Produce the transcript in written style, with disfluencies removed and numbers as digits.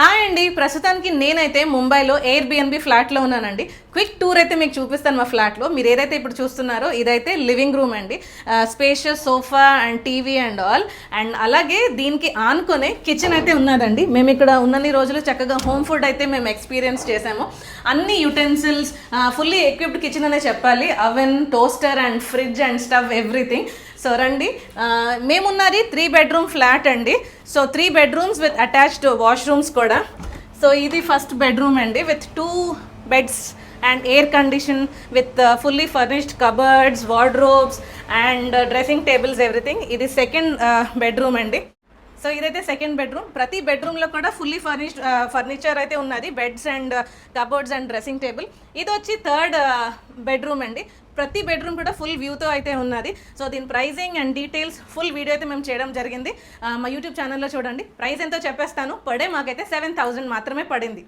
Hi అండి, ప్రస్తుతానికి నేనైతే ముంబైలో ఎయిర్బిఎన్బి ఫ్లాట్లో ఉన్నానండి. క్విక్ టూర్ అయితే మీకు చూపిస్తాను మా ఫ్లాట్లో. మీరు ఏదైతే ఇప్పుడు చూస్తున్నారో ఇదైతే లివింగ్ రూమ్ అండి. Spacious sofa and TV and all. And అలాగే దీనికి ఆనుకొనే కిచెన్ అయితే ఉన్నదండి. మేము ఇక్కడ ఉన్నన్ని రోజులు చక్కగా హోమ్ ఫుడ్ అయితే మేము ఎక్స్పీరియన్స్ చేసాము. అన్ని యుటెన్సిల్స్, ఫుల్లీ ఎక్విప్డ్ కిచెన్ అనే చెప్పాలి. Oven, toaster and fridge and stove, everything. So రండి, మేమున్నది 3 bedroom ఫ్లాట్ అండి. So 3 bedrooms with attached washrooms కూడా. సో ఇది ఫస్ట్ బెడ్రూమ్ అండి with 2 beds and air condition with fully furnished cupboards, wardrobes and dressing tables, everything. ఇది second bedroom అండి. So ఇదైతే second bedroom. ప్రతి బెడ్రూమ్లో కూడా ఫుల్లీ ఫర్నిష్డ్ ఫర్నిచర్ అయితే ఉన్నది, beds and cupboards and dressing table. ఇది వచ్చి థర్డ్ బెడ్రూమ్ అండి. ప్రతి బెడ్రూమ్ కూడా ఫుల్ వ్యూతో అయితే ఉన్నది. సో దీని pricing and details full video అయితే మేము చేయడం జరిగింది. మా యూట్యూబ్ ఛానల్లో చూడండి. ప్రైస్ ఎంతో చెప్పేస్తాను. పర్ డే మాకైతే 7,000 మాత్రమే పడింది.